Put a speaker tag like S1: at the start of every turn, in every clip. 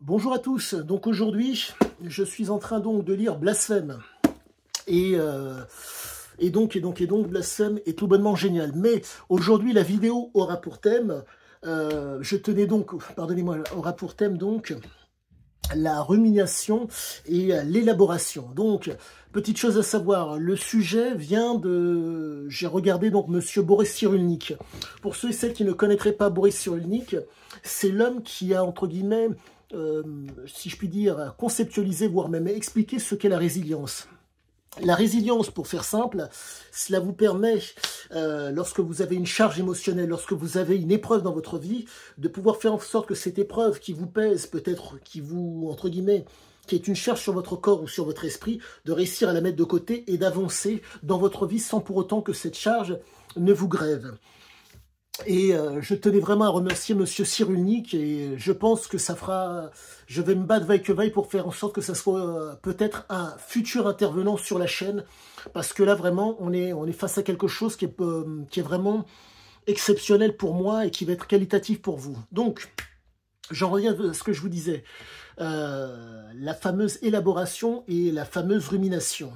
S1: Bonjour à tous, donc aujourd'hui je suis en train donc de lire Blasphème et donc Blasphème est tout bonnement génial, mais aujourd'hui la vidéo aura pour thème, je tenais donc, pardonnez-moi, aura pour thème donc la rumination et l'élaboration. Donc, petite chose à savoir, le sujet vient de... J'ai regardé donc Monsieur Boris Cyrulnik. Pour ceux et celles qui ne connaîtraient pas Boris Cyrulnik, c'est l'homme qui a, entre guillemets, si je puis dire, conceptualisé, voire même expliqué ce qu'est la résilience. La résilience, pour faire simple, cela vous permet, lorsque vous avez une charge émotionnelle, lorsque vous avez une épreuve dans votre vie, de pouvoir faire en sorte que cette épreuve qui vous pèse, peut-être qui vous, entre guillemets, qui est une charge sur votre corps ou sur votre esprit, de réussir à la mettre de côté et d'avancer dans votre vie sans pour autant que cette charge ne vous grève. Et je tenais vraiment à remercier Monsieur Cyrulnik et je pense que ça fera... Je vais me battre vaille que vaille pour faire en sorte que ça soit peut-être un futur intervenant sur la chaîne. Parce que là, vraiment, on est face à quelque chose qui est vraiment exceptionnel pour moi et qui va être qualitatif pour vous. Donc, j'en reviens à ce que je vous disais. La fameuse élaboration et la fameuse rumination.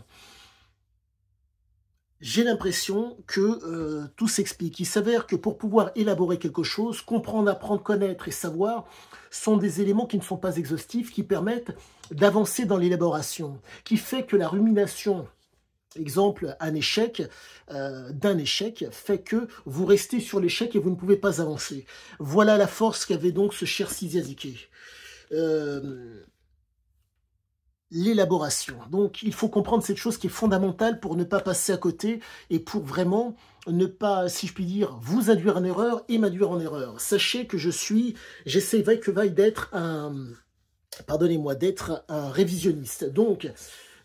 S1: J'ai l'impression que tout s'explique. Il s'avère que pour pouvoir élaborer quelque chose, comprendre, apprendre, connaître et savoir sont des éléments qui ne sont pas exhaustifs, qui permettent d'avancer dans l'élaboration, qui fait que la rumination, exemple, un échec, d'un échec, fait que vous restez sur l'échec et vous ne pouvez pas avancer. Voilà la force qu'avait donc ce cher Siziaziké. L'élaboration. Donc, il faut comprendre cette chose qui est fondamentale pour ne pas passer à côté et pour vraiment ne pas, si je puis dire, vous induire en erreur et m'induire en erreur. Sachez que j'essaie vaille que vaille d'être pardonnez-moi, d'être un révisionniste. Donc,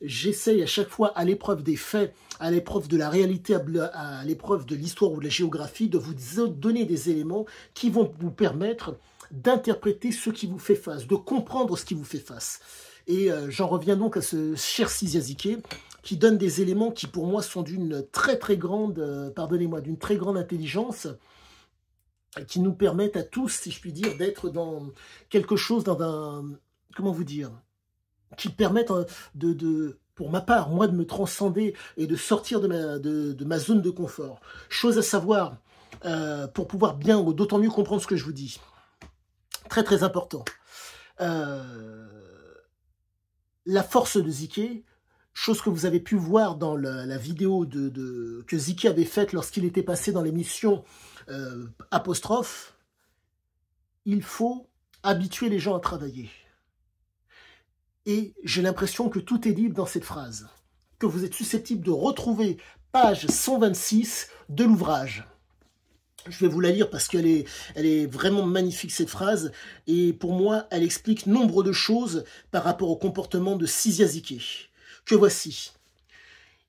S1: j'essaie à chaque fois, à l'épreuve des faits, à l'épreuve de la réalité, à l'épreuve de l'histoire ou de la géographie, de vous donner des éléments qui vont vous permettre d'interpréter ce qui vous fait face, de comprendre ce qui vous fait face. Et j'en reviens donc à ce cher Siziaziké qui donne des éléments qui pour moi sont d'une très très grande, pardonnez-moi, d'une très grande intelligence, qui nous permettent à tous, si je puis dire, d'être dans quelque chose, dans un, comment vous dire, qui permettent pour ma part, moi, de me transcender et de sortir de ma zone de confort. Chose à savoir, pour pouvoir bien, d'autant mieux comprendre ce que je vous dis. Très très important. La force de Ziké, chose que vous avez pu voir dans la vidéo que Ziké avait faite lorsqu'il était passé dans l'émission Apostrophe, il faut habituer les gens à travailler. Et j'ai l'impression que tout est libre dans cette phrase, que vous êtes susceptible de retrouver page 126 de l'ouvrage. Je vais vous la lire parce qu'elle est vraiment magnifique cette phrase et pour moi elle explique nombre de choses par rapport au comportement de Siziaziké. Que voici.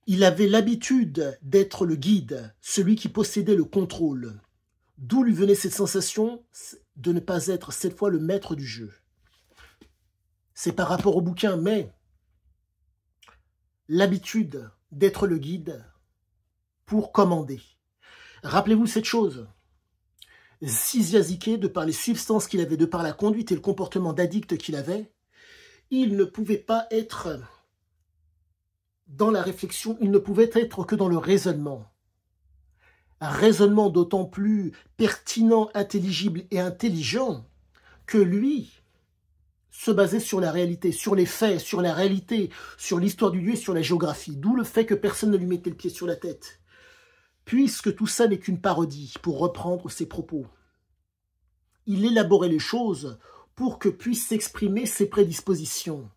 S1: Il avait l'habitude d'être le guide, celui qui possédait le contrôle. D'où lui venait cette sensation de ne pas être cette fois le maître du jeu. C'est par rapport au bouquin, mais l'habitude d'être le guide pour commander. Rappelez-vous cette chose, Siziaziké, de par les substances qu'il avait, de par la conduite et le comportement d'addict qu'il avait, il ne pouvait pas être dans la réflexion, il ne pouvait être que dans le raisonnement. Un raisonnement d'autant plus pertinent, intelligible et intelligent que lui se basait sur la réalité, sur les faits, sur la réalité, sur l'histoire du lieu et sur la géographie. D'où le fait que personne ne lui mettait le pied sur la tête. Puisque tout ça n'est qu'une parodie, pour reprendre ses propos. Il élaborait les choses pour que puissent s'exprimer ses prédispositions.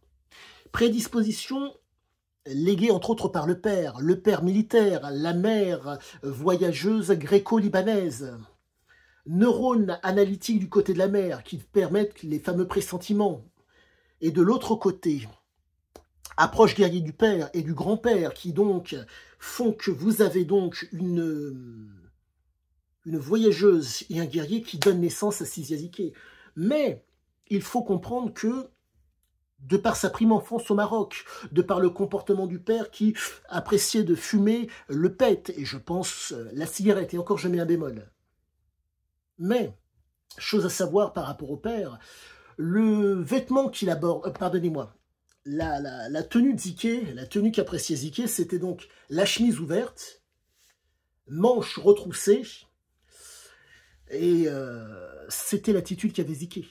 S1: Prédispositions léguées entre autres par le père militaire, la mère voyageuse gréco-libanaise, neurones analytiques du côté de la mère qui permettent les fameux pressentiments. Et de l'autre côté, approche guerrier du père et du grand-père qui donc font que vous avez donc une voyageuse et un guerrier qui donnent naissance à Siziaziké. Mais il faut comprendre que, de par sa prime enfance au Maroc, de par le comportement du père qui appréciait de fumer le pet, et je pense la cigarette, et encore je mets un bémol. Mais, chose à savoir par rapport au père, Le vêtement qu'il aborde, pardonnez-moi, la tenue de Ziké, la tenue qu'appréciait Ziké, c'était donc la chemise ouverte, manches retroussées, et c'était l'attitude qu'avait Ziké.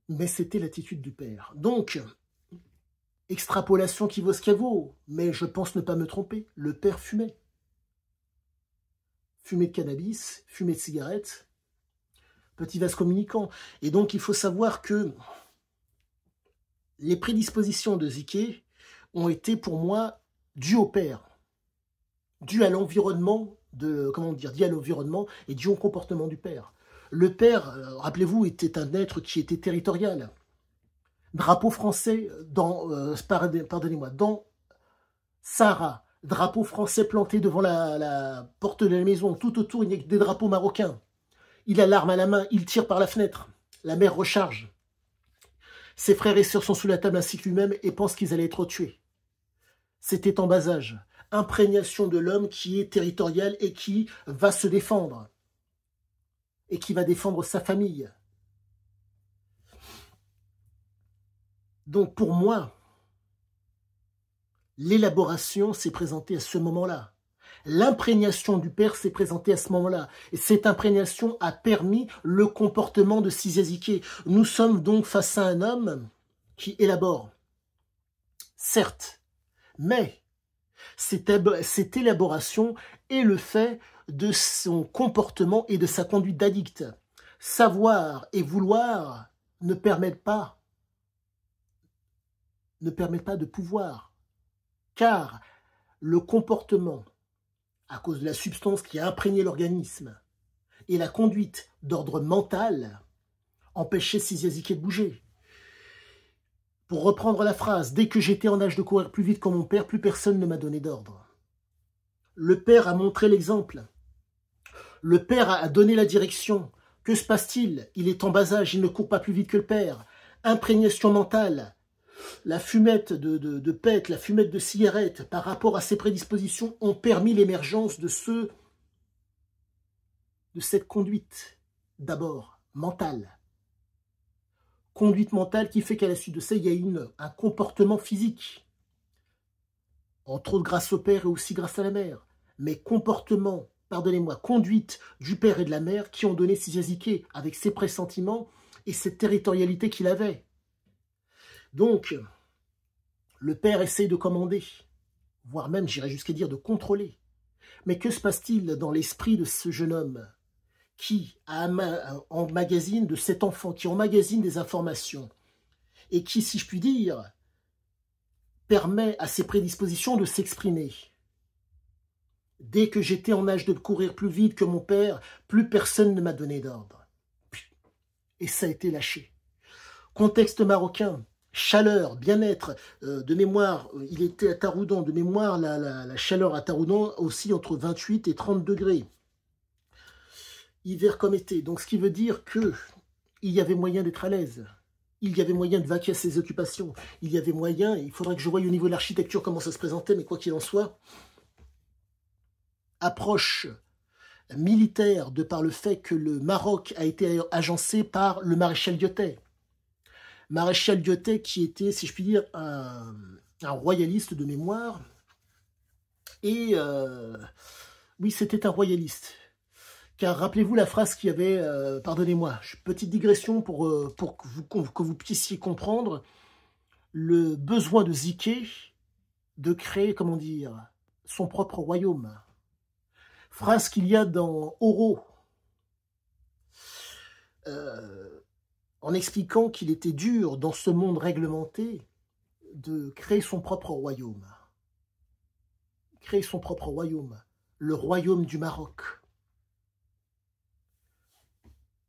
S1: Mais c'était l'attitude du père. Donc, extrapolation qui vaut ce qu'elle vaut, mais je pense ne pas me tromper, le père fumait. Fumait de cannabis, fumait de cigarettes, petit vase communicant. Et donc, il faut savoir que les prédispositions de Ziké ont été pour moi dues au père, dues à l'environnement, dues à l'environnement et dues au comportement du père. Le père, rappelez-vous, était un être qui était territorial. Drapeau français pardonnez-moi, dans Sahara, drapeau français planté devant la porte de la maison, tout autour il n'y a que des drapeaux marocains. Il a l'arme à la main, il tire par la fenêtre, la mère recharge. Ses frères et sœurs sont sous la table ainsi que lui-même et pensent qu'ils allaient être tués. C'était en bas âge. Imprégnation de l'homme qui est territorial et qui va se défendre. Et qui va défendre sa famille. Donc pour moi, l'élaboration s'est présentée à ce moment-là. L'imprégnation du père s'est présentée à ce moment-là. Et cette imprégnation a permis le comportement de Ziké. Nous sommes donc face à un homme qui élabore. Certes, mais cette élaboration est le fait de son comportement et de sa conduite d'addict. Savoir et vouloir ne permettent pas de pouvoir. Car le comportement, à cause de la substance qui a imprégné l'organisme, et la conduite d'ordre mental, empêchait Ziké de bouger. Pour reprendre la phrase, dès que j'étais en âge de courir plus vite que mon père, plus personne ne m'a donné d'ordre. Le père a montré l'exemple. Le père a donné la direction. Que se passe-t-il? Il est en bas âge, il ne court pas plus vite que le père. Imprégnation mentale. La fumette de pète, la fumette de cigarette, par rapport à ses prédispositions, ont permis l'émergence de cette conduite, d'abord, mentale. Conduite mentale qui fait qu'à la suite de ça, il y a un comportement physique. Entre autres grâce au père et aussi grâce à la mère. Mais comportement, pardonnez-moi, conduite du père et de la mère qui ont donné Ziké avec ses pressentiments et cette territorialité qu'il avait. Donc, le père essaye de commander, voire même, j'irais jusqu'à dire, de contrôler. Mais que se passe-t-il dans l'esprit de ce jeune homme qui emmagasine, de cet enfant, qui emmagasine des informations et qui, si je puis dire, permet à ses prédispositions de s'exprimer. Dès que j'étais en âge de courir plus vite que mon père, plus personne ne m'a donné d'ordre. Et ça a été lâché. Contexte marocain, chaleur, bien-être, de mémoire, il était à Taroudan, de mémoire, la chaleur à Taroudan aussi entre 28 et 30 degrés. Hiver comme été, donc ce qui veut dire que il y avait moyen d'être à l'aise. Il y avait moyen de vaquer à ses occupations. Il y avait moyen, il faudrait que je voie au niveau de l'architecture comment ça se présentait, mais quoi qu'il en soit, approche militaire de par le fait que le Maroc a été agencé par le maréchal Lyotet. Maréchal Lyotet qui était, si je puis dire, un royaliste de mémoire. Et oui, c'était un royaliste. Car rappelez-vous la phrase qu'il y avait, pardonnez-moi, petite digression pour que vous puissiez comprendre le besoin de Ziké de créer, comment dire, son propre royaume. Phrase qu'il y a dans Oro, en expliquant qu'il était dur dans ce monde réglementé de créer son propre royaume. Créer son propre royaume, le royaume du Maroc.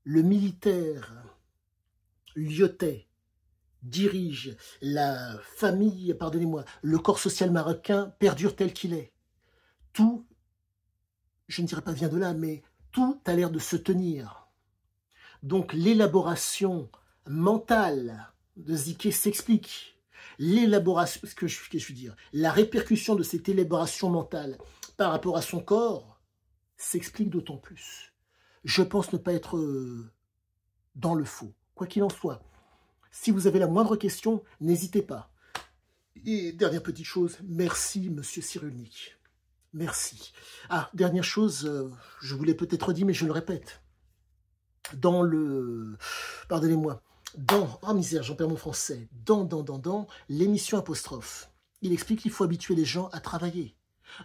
S1: Le militaire Lyotet dirige la famille, pardonnez-moi, le corps social marocain perdure tel qu'il est. Tout, je ne dirais pas vient de là, mais tout a l'air de se tenir. Donc l'élaboration mentale de Ziké s'explique. L'élaboration, ce que je veux dire, la répercussion de cette élaboration mentale par rapport à son corps s'explique d'autant plus. Je pense ne pas être dans le faux. Quoi qu'il en soit, Si vous avez la moindre question, n'hésitez pas. Et dernière petite chose, merci Monsieur Cyrulnik. Merci. Ah, dernière chose, je vous l'ai peut-être dit, mais je le répète. Dans le... Pardonnez-moi. Oh misère, j'en perds mon français. Dans l'émission apostrophe, il explique qu'il faut habituer les gens à travailler.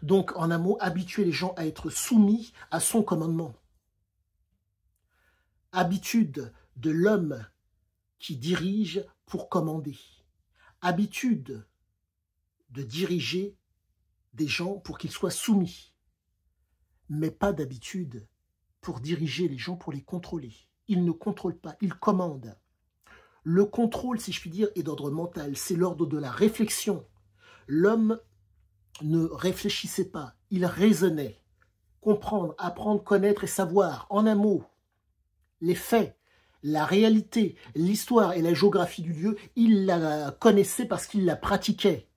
S1: Donc, en un mot, habituer les gens à être soumis à son commandement. Habitude de l'homme qui dirige pour commander. Habitude de diriger des gens pour qu'ils soient soumis. Mais pas d'habitude pour diriger les gens, pour les contrôler. Il ne contrôle pas, il commande. Le contrôle, si je puis dire, est d'ordre mental, c'est l'ordre de la réflexion. L'homme ne réfléchissait pas, il raisonnait. Comprendre, apprendre, connaître et savoir. En un mot, les faits, la réalité, l'histoire et la géographie du lieu, il la connaissait parce qu'il la pratiquait.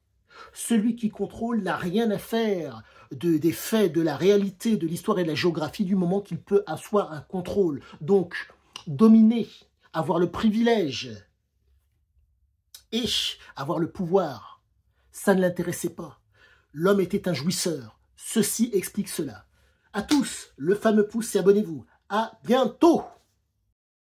S1: Celui qui contrôle n'a rien à faire des faits, de la réalité, de l'histoire et de la géographie du moment qu'il peut asseoir un contrôle. Donc, dominer, avoir le privilège et avoir le pouvoir, ça ne l'intéressait pas. L'homme était un jouisseur. Ceci explique cela. À tous, le fameux pouce et abonnez-vous. À bientôt!